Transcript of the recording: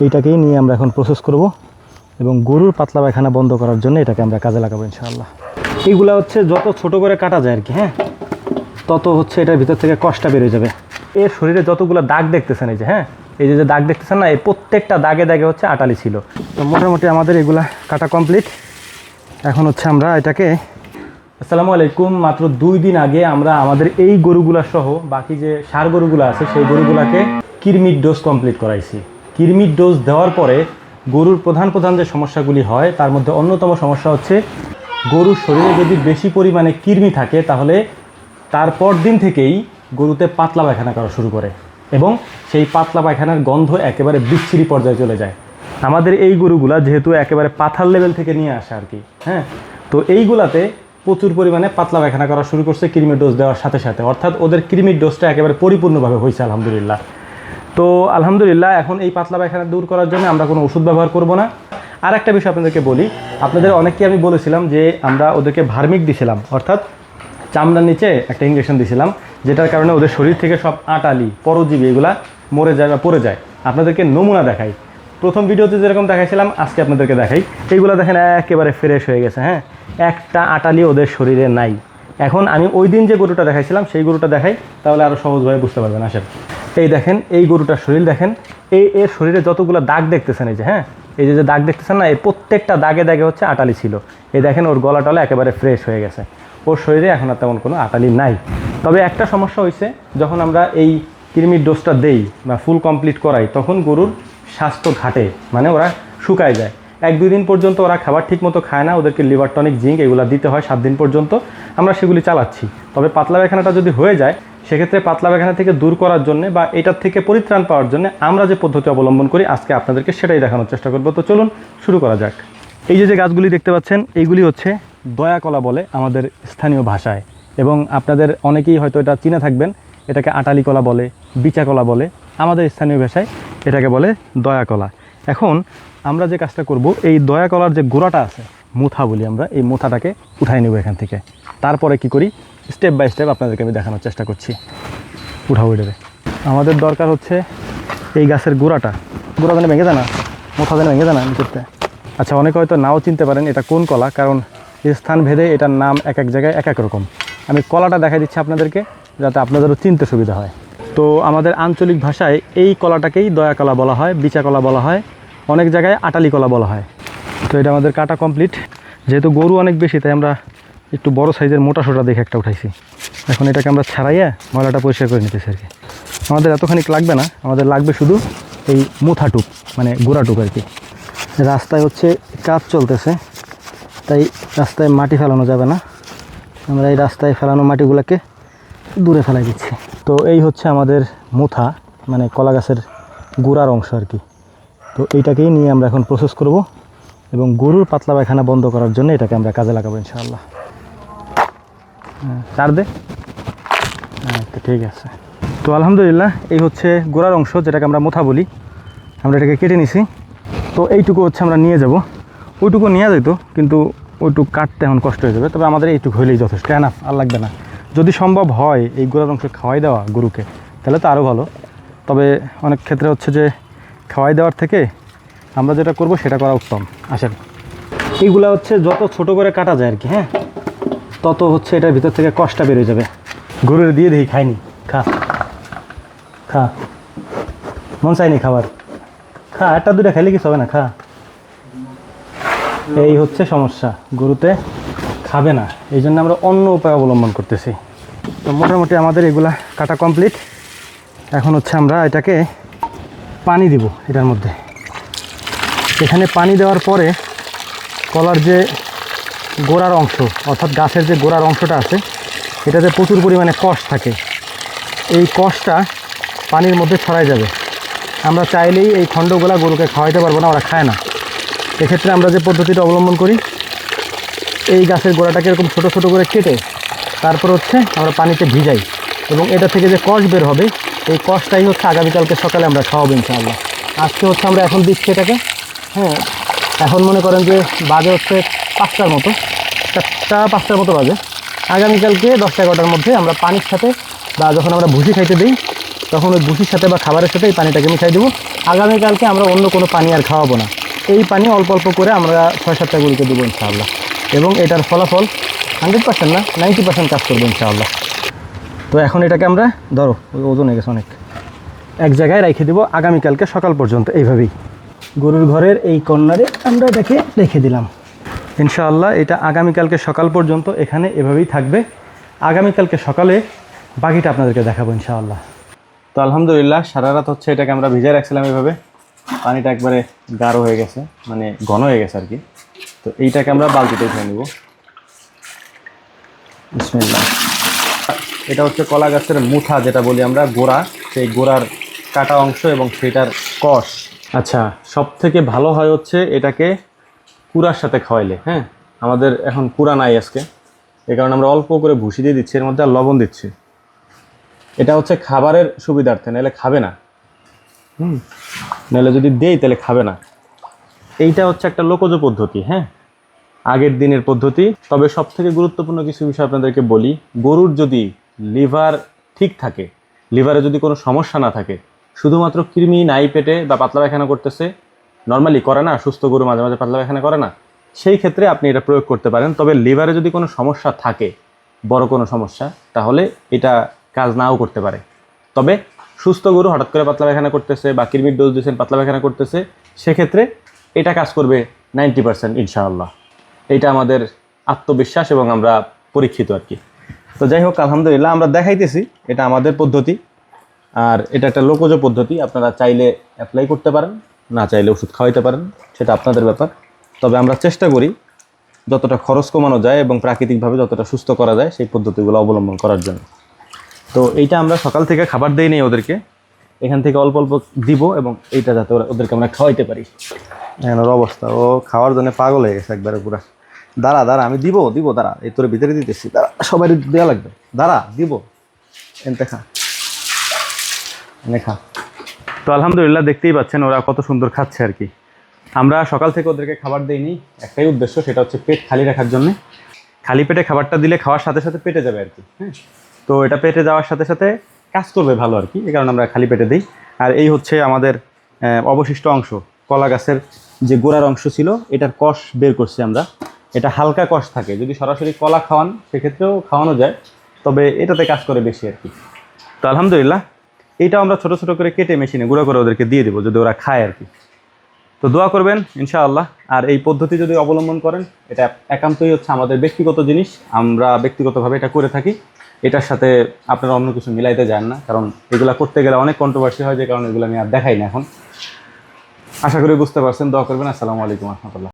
এইটাকেই নিয়ে আমরা এখন প্রসেস করব এবং গরুর পাতলা পায়খানা বন্ধ করার জন্য এটাকে আমরা কাজে লাগাবো ইনশাআল্লাহ। এইগুলা হচ্ছে যত ছোট করে কাটা যায় আর কি, হ্যাঁ, তত হচ্ছে এটার ভিতর থেকে কষ্টটা বেরিয়ে যাবে। এর শরীরে যতগুলো দাগ দেখতেছেন এই যে, হ্যাঁ, এই যে দাগ দেখতেছেন না, এই প্রত্যেকটা দাগে দাগে হচ্ছে আটালি ছিল। তো মোটামুটি আমাদের এগুলা কাটা কমপ্লিট। এখন হচ্ছে আমরা এটাকে, আসসালামু আলাইকুম, মাত্র 2 দিন আগে আমরা আমাদের এই গরুগুলা সহ বাকি যে ষাঁড় গরুগুলো আছে সেই গরুগুলাকে কৃমির ডোজ কমপ্লিট করাইছি। কৃমির ডোজ দেওয়ার পরে গরুর প্রধান যে সমস্যাগুলি হয় তার মধ্যে অন্যতম সমস্যা হচ্ছে গরুর শরীরে যদি বেশি পরিমাণে কৃমি থাকে তাহলে তারপর দিন থেকেই গরুতে পাতলা পায়খানা করা শুরু করে এবং সেই পাতলা পায়খানার গন্ধ একেবারে বিচ্ছিরি পর্যায়ে চলে যায়। আমাদের এই গরুগুলা যেহেতু একেবারে পাথার লেভেল থেকে নিয়ে আসে আর কি, হ্যাঁ, তো এইগুলাতে প্রচুর পরিমাণে পাতলা পায়খানা করা শুরু করছে কৃমির ডোজ দেওয়ার সাথে সাথে, অর্থাৎ ওদের কৃমির ডোজটা একেবারে পরিপূর্ণভাবে হয়েছে আলহামদুলিল্লাহ। তো আলহামদুলিল্লাহ এখন এই পাতলা পায়খানা দূর করার জন্য আমরা কোনো ওষুধ ব্যবহার করব না। আর একটা বিষয় আপনাদেরকে বলি, আপনাদের অনেককে আমি বলেছিলাম যে আমরা ওদেরকে ভার্মিক দিছিলাম, অর্থাৎ চামড়ার নিচে একটা ইঞ্জেকশন দিছিলাম, যেটার কারণে ওদের শরীর থেকে সব আটালি পরজীবী এগুলা মরে যায় বা পড়ে যায়। আপনাদেরকে নমুনা দেখাই, প্রথম ভিডিওতে যেরকম দেখাইছিলাম আজকে আপনাদেরকে দেখাই। এইগুলো দেখেন একেবারে ফ্রেশ হয়ে গেছে, হ্যাঁ, একটা আটালি ওদের শরীরে নাই। এখন আমি ওই দিন যে গরুটা দেখাইছিলাম সেই গরুটা দেখাই, তাহলে আরও সহজভাবে বুঝতে পারবেন। আসেন, এই দেখেন এই গরুটার শরীর দেখেন, এর শরীরে যতগুলো দাগ দেখতেছেন এই যে, হ্যাঁ, এই যে দাগ দেখতেছেন না, এই প্রত্যেকটা দাগে দাগে হচ্ছে আটালি ছিল। এই দেখেন ওর গলা টলা একেবারে ফ্রেশ হয়ে গেছে, ওর শরীরে এখন আর তেমন কোনো আটালি নাই। তবে একটা সমস্যা হয়েছে, যখন আমরা এই কৃমির ডোজটা দেই বা ফুল কমপ্লিট করাই তখন গরুর স্বাস্থ্য ঘাটে, মানে ওরা শুকায় যায়। 1-2 দিন পর্যন্ত ওরা খাবার ঠিক মতো খায় না, ওদেরকে লিভার টনিক জিঙ্ক এগুলো দিতে হয় 7 দিন পর্যন্ত। আমরা সেগুলি চালাচ্ছি। তবে পাতলা পায়খানাটা যদি হয়ে যায় সেক্ষেত্রে পাতলা পায়খানা থেকে দূর করার জন্য বা এটার থেকে পরিত্রাণ পাওয়ার জন্য আমরা যে পদ্ধতি অবলম্বন করি আজকে আপনাদেরকে সেটাই দেখানোর চেষ্টা করব। তো চলুন শুরু করা যাক। এই যে গাছগুলি দেখতে পাচ্ছেন এইগুলি হচ্ছে দয়াকলা বলে আমাদের স্থানীয় ভাষায়, এবং আপনাদের অনেকেই হয়তো এটা চিনে থাকবেন, এটাকে আটালি কলা বলে, বিচা কলা বলে, আমাদের স্থানীয় ভাষায় এটাকে বলে দয়াকলা। এখন আমরা যে কাজটা করব, এই দয়াকলার যে গোড়াটা আছে, মুথা বলি আমরা, এই মুথাটাকে উঠাই নেব এখান থেকে। তারপরে কি করি স্টেপ বাই স্টেপ আপনাদেরকে আমি দেখানোর চেষ্টা করছি। উঠাবো এটাকে। আমাদের দরকার হচ্ছে এই গাছের গোড়াটা যেন ভেঙে যায় না, মুথা যেন ভেঙে যায় না নিচেতে। আচ্ছা, অনেকে হয়তো নাও চিনতে পারেন এটা কোন কলা, কারণ স্থান ভেদে এটার নাম এক এক জায়গায় এক এক রকম। আমি কলাটা দেখাই দিচ্ছি আপনাদেরকে যাতে আপনাদেরও চিনতে সুবিধা হয়। তো আমাদের আঞ্চলিক ভাষায় এই কলাটাকেই দয়াকলা বলা হয়, বিচা কলা বলা হয়, অনেক জায়গায় আটালি কলা বলা হয়। তো এটা আমাদের কাটা কমপ্লিট। যেহেতু গরু অনেক বেশি তাই আমরা একটু বড় সাইজের মোটা সোটা দেখে একটা উঠাইছি। এখন এটাকে আমরা ছাড়াইয়া ময়লাটা পরিষ্কার করে নিতেছি আর কি। আমাদের এতখানি লাগবে না, আমাদের লাগবে শুধু এই মুথাটুক, মানে গোড়াটুক আর কি। রাস্তায় হচ্ছে কাজ চলতেছে তাই রাস্তায় মাটি ফেলানো যাবে না, আমরা এই রাস্তায় ফেলানো মাটিগুলোকে দূরে ফেলাই দিচ্ছি। তো এই হচ্ছে আমাদের মুথা, মানে কলা গাছের গোড়ার অংশ আর কি। তো এইটাকেই নিয়ে আমরা এখন প্রসেস করব এবং গরুর পাতলা পায়খানা বন্ধ করার জন্য এটাকে আমরা কাজে লাগাবো ইনশাআল্লাহ। ছাড় দে, আচ্ছা ঠিক আছে। তো আলহামদুলিল্লাহ এই হচ্ছে গোড়ার অংশ, যেটাকে আমরা মুথা বলি। আমরা এটাকে কেটে নিছি। তো এইটুকু হচ্ছে আমরা নিয়ে যাব, ওইটুকু নিয়ে যেত কিন্তু ওইটুকু কাটতে এখন কষ্ট হয়ে যাবে। তবে আমাদের এইটুকু হইলেই যথেষ্ট, এনাফ, আর লাগবে না। যদি সম্ভব হয় এই গোড়ার অংশ খাওয়াই দেওয়া গরুকে তাহলে তো আরও ভালো। তবে অনেক ক্ষেত্রে হচ্ছে যে খাওয়াই দেওয়ার থেকে আমরা যেটা করব সেটা করা উত্তম। আসেন, এইগুলা হচ্ছে যত ছোট করে কাটা যায় আর কি, হ্যাঁ, তত হচ্ছে এটার ভিতর থেকে কষ্টটা বেরিয়ে যাবে। গরুর দিয়ে দেখি খাইনি, খা খা, মন চাইনি খাবার, খা, 1-2টা খাইলে কিছু হবে না, খা। এই হচ্ছে সমস্যা, গরুতে খাবে না, এই জন্য আমরা অন্য উপায় অবলম্বন করতেছি। তো মোটামুটি আমাদের এগুলা কাটা কমপ্লিট। এখন হচ্ছে আমরা এটাকে পানি দিব এটার মধ্যে। এখানে পানি দেওয়ার পরে কলার যে গোড়ার অংশ, অর্থাৎ গাছের যে গোড়ার অংশটা আছে এটাতে প্রচুর পরিমাণে কষ থাকে, এই কষটা পানির মধ্যে ছড়াই যাবে। আমরা চাইলেই এই খণ্ডগুলা গরুকে খাওয়াইতে পারবো না, ওরা খায় না। এক্ষেত্রে আমরা যে পদ্ধতিটা অবলম্বন করি, এই গাছের গোড়াটাকে এরকম ছোটো ছোটো করে কেটে তারপর হচ্ছে আমরা পানিতে ভিজাই এবং এটা থেকে যে কষ বের হবে এই কষটাই হচ্ছে আগামীকালকে সকালে আমরা খাওয়াবো ইনশাআল্লাহ। আজকে হচ্ছে আমরা এখন দিচ্ছি এটাকে, হ্যাঁ, এখন মনে করেন যে বাজে হচ্ছে 5টার মতো, 4টা-5টার মতো বাজে। আগামীকালকে 10টা-11টার মধ্যে আমরা পানির সাথে বা যখন আমরা ভুসি খাইতে দিই তখন ওই ভুসির সাথে বা খাবারের সাথে এই পানিটাকে মিশাই দেবো আগামীকালকে আমরা অন্য কোনো পানি আর খাওয়াবো না, এই পানি অল্প অল্প করে আমরা 6-7টা গরুকে দেবো ইনশাআল্লাহ, এবং এটার ফলাফল 100% না 90% কাজ করবো ইনশাআল্লাহ। তো এখন এটাকে আমরা ধরো ওজন হয়ে গেছে অনেক, এক জায়গায় রেখে দেবো আগামীকালকে সকাল পর্যন্ত। এইভাবেই গরুর ঘরের এই কর্নারে আমরা এটাকে রেখে দিলাম ইনশাআল্লাহ। এটা আগামীকালকে সকাল পর্যন্ত এখানে এভাবেই থাকবে। আগামীকালকে সকালে বাকিটা আপনাদেরকে দেখাবো ইনশাআল্লাহ। তো আলহামদুলিল্লাহ সারা রাত হচ্ছে এটাকে আমরা ভিজিয়ে রাখছিলাম এভাবে, পানিটা একবারে গাঢ় হয়ে গেছে, মানে ঘন হয়ে গেছে আর কি। তো এইটাকে আমরা বালতিতে উঠে নেব। বিসমিল্লাহ। এটা হচ্ছে কলা গাছের মুঠা যেটা বলি আমরা, গোড়া, সেই গোড়ার কাটা অংশ এবং সেটার কষ। আচ্ছা, সব থেকে ভালো হয় হচ্ছে এটাকে কুড়ার সাথে খাওয়াইলে। হ্যাঁ, আমাদের এখন কুড়া নাই আজকে, এই কারণে আমরা অল্প করে ভুসি দিয়ে দিচ্ছি, এর মধ্যে আর লবণ দিচ্ছি। এটা হচ্ছে খাবারের সুবিধার্থে, নাহলে খাবে না। নাহলে যদি দেই তাহলে খাবে না। এইটা হচ্ছে একটা লোকজ পদ্ধতি, হ্যাঁ, আগের দিনের পদ্ধতি। তবে সব থেকে গুরুত্বপূর্ণ কিছু বিষয় আপনাদেরকে বলি, গরুর যদি লিভার ঠিক থাকে, লিভারে যদি কোনো সমস্যা না থাকে, শুধুমাত্র কৃমি নাই পেটে বা পাতলা পায়খানা করতেছে, নর্মালি করে না, সুস্থ গরু মাঝে মাঝে পাতলা পায়খানা করে না, সেই ক্ষেত্রে আপনি এটা প্রয়োগ করতে পারেন। তবে লিভারে যদি কোনো সমস্যা থাকে, বড় কোনো সমস্যা, তাহলে এটা কাজ নাও করতে পারে। তবে সুস্থ গরু হঠাৎ করে পাতলা পায়খানা করতেছে বা কৃমির ডোজ দিয়েছেন পাতলা পায়খানা করতেছে, সেক্ষেত্রে এটা কাজ করবে 90% ইনশাআল্লাহ। এটা আমাদের আত্মবিশ্বাস এবং আমরা পরীক্ষিত আর কি। তো যাই হোক, আলহামদুলিল্লাহ আমরা দেখাইতেছি, এটা আমাদের পদ্ধতি, আর এটা একটা লোকজ পদ্ধতি। আপনারা চাইলে অ্যাপ্লাই করতে পারেন, না চাইলে ওষুধ খাওয়াইতে পারেন, সেটা আপনাদের ব্যাপার। তবে আমরা চেষ্টা করি যতটা খরচ কমানো যায় এবং প্রাকৃতিকভাবে যতটা সুস্থ করা যায় সেই পদ্ধতিগুলো অবলম্বন করার জন্য। তো এইটা আমরা সকাল থেকে খাবার দেই নেই ওদেরকে, এখান থেকে অল্প অল্প দিব, এবং এইটা যাতে ওদেরকে আমরা খাওয়াইতে পারি। এখন ওর অবস্থা, ও খাওয়ার জন্য পাগল হয়ে গেছে একবারে পুরা। দাঁড়া দাঁড়া, আমি দিব দিব, দাঁড়া, এই তোর ভিতরে দিতেছি, দাঁড়া, সবাই দেওয়া লাগবে, দাঁড়া দিব, এনতে খা, এনে খা। তো আলহামদুলিল্লাহ দেখতেই পাচ্ছেন ওরা কত সুন্দর খাচ্ছে আর কি। আমরা সকাল থেকে ওদেরকে খাবার দেইনি, একটাই উদ্দেশ্য, সেটা হচ্ছে পেট খালি রাখার জন্য। খালি পেটে খাবারটা দিলে খাওয়ার সাথে সাথে পেটে যাবে আর কি। হ্যাঁ, তো এটা পেটে যাওয়ার সাথে সাথে কাজ করবে ভালো আর কি, এই কারণে আমরা খালি পেটে দিই। আর এই হচ্ছে আমাদের অবশিষ্ট অংশ, কলা গাছের যে গোড়ার অংশ ছিল, এটার কষ বের করছি আমরা। এটা হালকা কষ থাকে, যদি সরাসরি কলা খাওয়ান সেক্ষেত্রেও খাওয়ানো যায়, তবে এটাতে কাজ করে বেশি আর কি। তো আলহামদুলিল্লাহ এইটাও আমরা ছোটো ছোটো করে কেটে মেশিনে গুঁড়ো করে ওদেরকে দিয়ে দেবো, যদি ওরা খায় আর কি। তো দোয়া করবেন ইনশাআল্লাহ। আর এই পদ্ধতি যদি অবলম্বন করেন, এটা একান্তই হচ্ছে আমাদের ব্যক্তিগত জিনিস, আমরা ব্যক্তিগতভাবে এটা করে থাকি। এটার সাথে আপনারা অন্য কিছু মিলাইতে যান না, কারণ এগুলা করতে গেলে অনেক কন্ট্রোভার্সি হয়, যে কারণে এগুলো আমি আর দেখাই না এখন। আশা করি বুঝতে পারছেন। দোয়া করবেন। আসসালামু আলাইকুম রহমতুল্লাহ।